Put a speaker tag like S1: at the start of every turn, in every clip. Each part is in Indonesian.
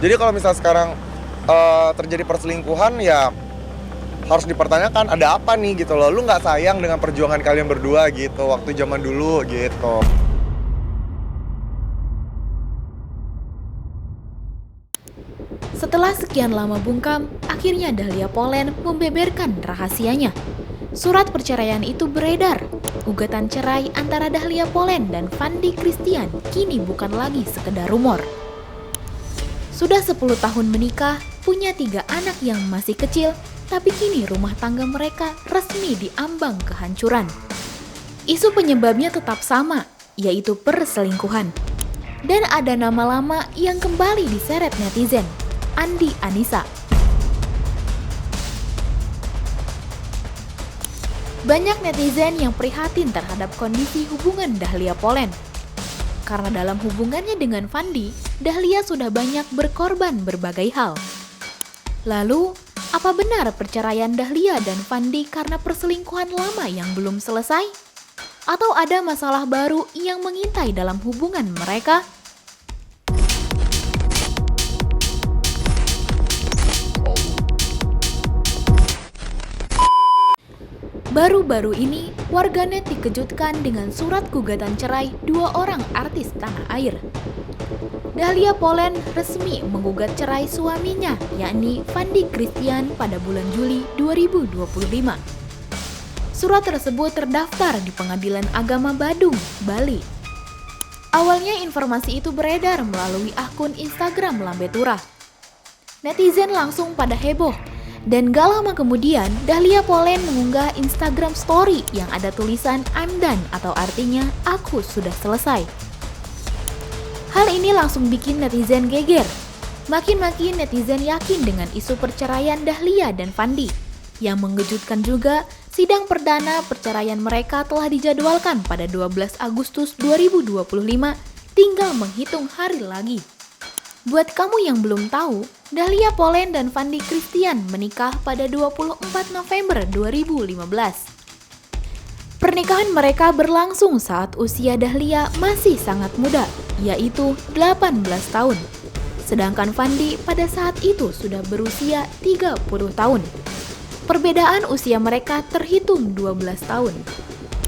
S1: Jadi kalau misal sekarang terjadi perselingkuhan ya harus dipertanyakan ada apa nih gitu loh. Lu nggak sayang dengan perjuangan kalian berdua gitu waktu zaman dulu gitu.
S2: Setelah sekian lama bungkam, akhirnya Dahlia Poland membeberkan rahasianya. Surat perceraian itu beredar. Gugatan cerai antara Dahlia Poland dan Fandi Christian kini bukan lagi sekedar rumor. Sudah 10 tahun menikah, punya 3 anak yang masih kecil, tapi kini rumah tangga mereka resmi diambang kehancuran. Isu penyebabnya tetap sama, yaitu perselingkuhan. Dan ada nama lama yang kembali diseret netizen, Andi Anissa. Banyak netizen yang prihatin terhadap kondisi hubungan Dahlia Poland. Karena dalam hubungannya dengan Fandi, Dahlia sudah banyak berkorban berbagai hal. Lalu, apa benar perceraian Dahlia dan Fandi karena perselingkuhan lama yang belum selesai? Atau ada masalah baru yang mengintai dalam hubungan mereka? Baru-baru ini, warganet dikejutkan dengan surat gugatan cerai 2 orang artis tanah air. Dahlia Poland resmi menggugat cerai suaminya, yakni Fandi Christian pada bulan Juli 2025. Surat tersebut terdaftar di Pengadilan Agama Badung, Bali. Awalnya informasi itu beredar melalui akun Instagram Lambe Turah. Netizen langsung pada heboh. Dan gak lama kemudian, Dahlia Poland mengunggah Instagram story yang ada tulisan I'm done atau artinya aku sudah selesai. Hal ini langsung bikin netizen geger. Makin-makin netizen yakin dengan isu perceraian Dahlia dan Fandi. Yang mengejutkan juga, sidang perdana perceraian mereka telah dijadwalkan pada 12 Agustus 2025, tinggal menghitung hari lagi. Buat kamu yang belum tahu, Dahlia Poland dan Fandi Christian menikah pada 24 November 2015. Pernikahan mereka berlangsung saat usia Dahlia masih sangat muda, yaitu 18 tahun. Sedangkan Fandi pada saat itu sudah berusia 30 tahun. Perbedaan usia mereka terhitung 12 tahun.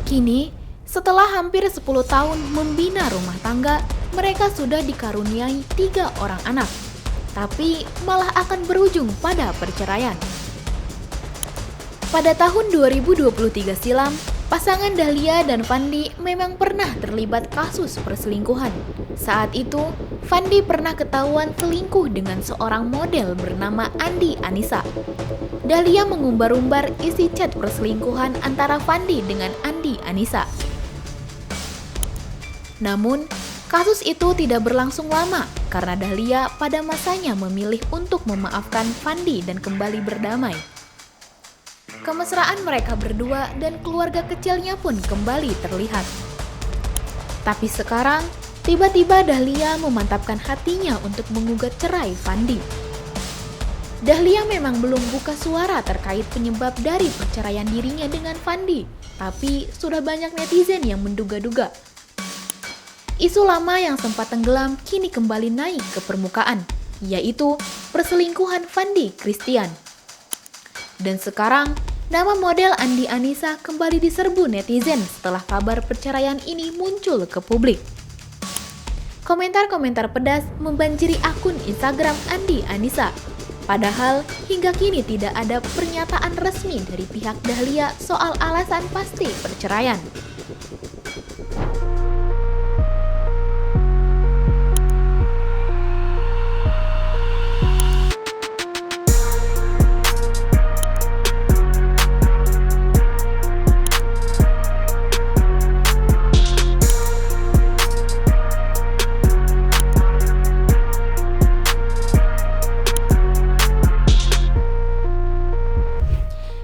S2: Kini, setelah hampir 10 tahun membina rumah tangga, mereka sudah dikaruniai 3 orang anak, tapi malah akan berujung pada perceraian. Pada tahun 2023 silam, pasangan Dahlia dan Fandi memang pernah terlibat kasus perselingkuhan. Saat itu, Fandi pernah ketahuan selingkuh dengan seorang model bernama Andi Anissa. Dahlia mengumbar-umbar isi chat perselingkuhan antara Fandi dengan Andi Anissa. Namun, kasus itu tidak berlangsung lama karena Dahlia pada masanya memilih untuk memaafkan Fandi dan kembali berdamai. Kemesraan mereka berdua dan keluarga kecilnya pun kembali terlihat. Tapi sekarang, tiba-tiba Dahlia memantapkan hatinya untuk menggugat cerai Fandi. Dahlia memang belum buka suara terkait penyebab dari perceraian dirinya dengan Fandi, tapi sudah banyak netizen yang menduga-duga. Isu lama yang sempat tenggelam kini kembali naik ke permukaan, yaitu perselingkuhan Fandi Christian. Dan sekarang, nama model Andi Anissa kembali diserbu netizen setelah kabar perceraian ini muncul ke publik. Komentar-komentar pedas membanjiri akun Instagram Andi Anissa. Padahal, hingga kini tidak ada pernyataan resmi dari pihak Dahlia soal alasan pasti perceraian.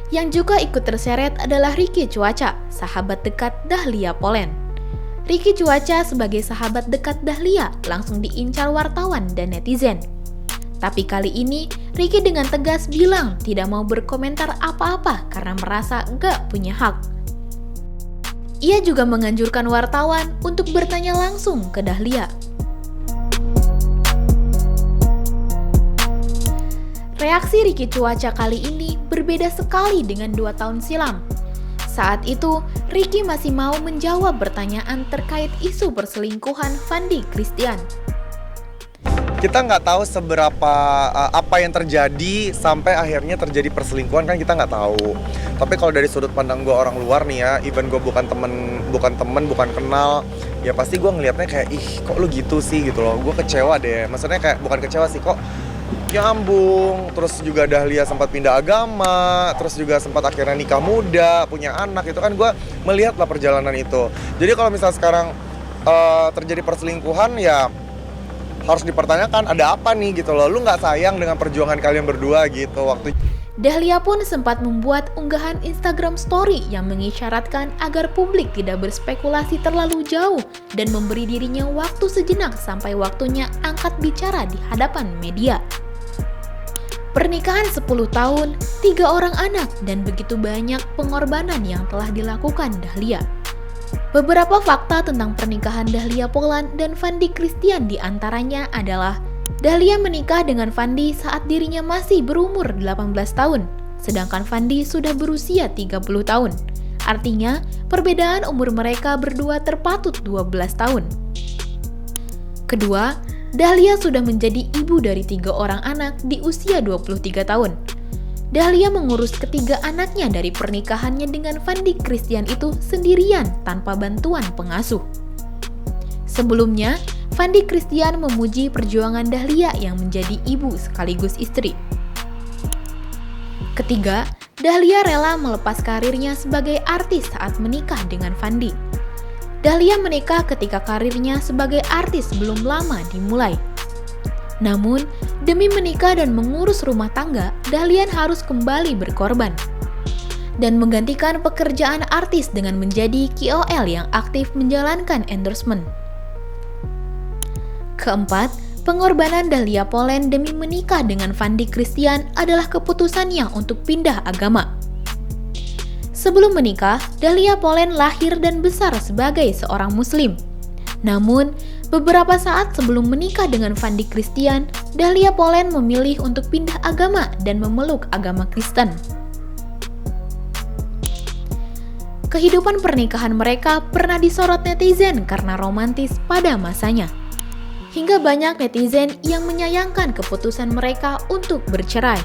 S2: Yang juga ikut terseret adalah Ricky Cuaca, sahabat dekat Dahlia Poland. Ricky Cuaca sebagai sahabat dekat Dahlia langsung diincar wartawan dan netizen. Tapi kali ini, Ricky dengan tegas bilang tidak mau berkomentar apa-apa karena merasa gak punya hak. Ia juga menganjurkan wartawan untuk bertanya langsung ke Dahlia. Reaksi Ricky Cuaca kali ini berbeda sekali dengan 2 tahun silam. Saat itu, Ricky masih mau menjawab pertanyaan terkait isu perselingkuhan Fandi Christian.
S1: Kita nggak tahu seberapa apa yang terjadi sampai akhirnya terjadi perselingkuhan, kan kita nggak tahu. Tapi kalau dari sudut pandang gue orang luar nih ya, even gue bukan bukan kenal, ya pasti gue ngelihatnya kayak ih kok lu gitu sih gitu loh. Gue kecewa deh, maksudnya kayak bukan kecewa sih, kok nyambung. Terus juga Dahlia sempat pindah agama, terus juga sempat akhirnya nikah muda, punya anak, itu kan gue melihat lah perjalanan itu. Jadi kalau misalnya sekarang terjadi perselingkuhan, ya harus dipertanyakan ada apa nih gitu loh. Lu nggak sayang dengan perjuangan kalian berdua gitu waktu.
S2: Dahlia pun sempat membuat unggahan Instagram story yang mengisyaratkan agar publik tidak berspekulasi terlalu jauh dan memberi dirinya waktu sejenak sampai waktunya angkat bicara di hadapan media. Pernikahan 10 tahun, 3 orang anak, dan begitu banyak pengorbanan yang telah dilakukan Dahlia. Beberapa fakta tentang pernikahan Dahlia Poland dan Fandi Christian diantaranya adalah Dahlia menikah dengan Fandi saat dirinya masih berumur 18 tahun, sedangkan Fandi sudah berusia 30 tahun. Artinya, perbedaan umur mereka berdua terpatut 12 tahun. Kedua, Dahlia sudah menjadi ibu dari 3 orang anak di usia 23 tahun. Dahlia mengurus ketiga anaknya dari pernikahannya dengan Fandi Christian itu sendirian tanpa bantuan pengasuh. Sebelumnya, Fandi Christian memuji perjuangan Dahlia yang menjadi ibu sekaligus istri. Ketiga, Dahlia rela melepas karirnya sebagai artis saat menikah dengan Fandi. Dahlia menikah ketika karirnya sebagai artis belum lama dimulai. Namun, demi menikah dan mengurus rumah tangga, Dahlia harus kembali berkorban dan menggantikan pekerjaan artis dengan menjadi KOL yang aktif menjalankan endorsement. Keempat, pengorbanan Dahlia Poland demi menikah dengan Fandi Christian adalah keputusannya untuk pindah agama. Sebelum menikah, Dahlia Poland lahir dan besar sebagai seorang Muslim. Namun, beberapa saat sebelum menikah dengan Fandi Christian, Dahlia Poland memilih untuk pindah agama dan memeluk agama Kristen. Kehidupan pernikahan mereka pernah disorot netizen karena romantis pada masanya. Hingga banyak netizen yang menyayangkan keputusan mereka untuk bercerai.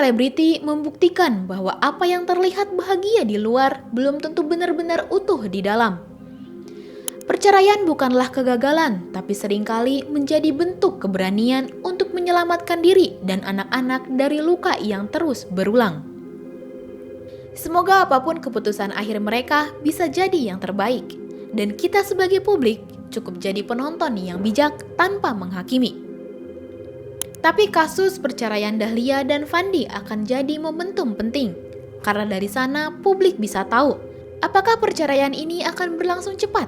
S2: selebriti membuktikan bahwa apa yang terlihat bahagia di luar belum tentu benar-benar utuh di dalam. Perceraian bukanlah kegagalan, tapi seringkali menjadi bentuk keberanian untuk menyelamatkan diri dan anak-anak dari luka yang terus berulang. Semoga apapun keputusan akhir mereka bisa jadi yang terbaik, dan kita sebagai publik cukup jadi penonton yang bijak tanpa menghakimi. Tapi kasus perceraian Dahlia dan Fandi akan jadi momentum penting, karena dari sana publik bisa tahu apakah perceraian ini akan berlangsung cepat.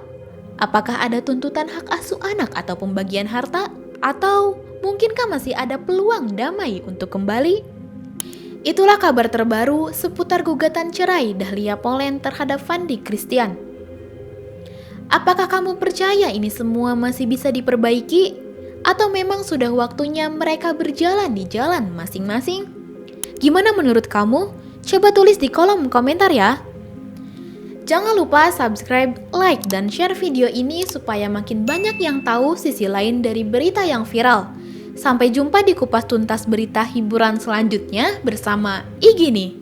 S2: Apakah ada tuntutan hak asuh anak atau pembagian harta? Atau mungkinkah masih ada peluang damai untuk kembali? Itulah kabar terbaru seputar gugatan cerai Dahlia Poland terhadap Fandi Christian. Apakah kamu percaya ini semua masih bisa diperbaiki? Atau memang sudah waktunya mereka berjalan di jalan masing-masing? Gimana menurut kamu? Coba tulis di kolom komentar ya! Jangan lupa subscribe, like, dan share video ini supaya makin banyak yang tahu sisi lain dari berita yang viral. Sampai jumpa di kupas tuntas berita hiburan selanjutnya bersama Igini.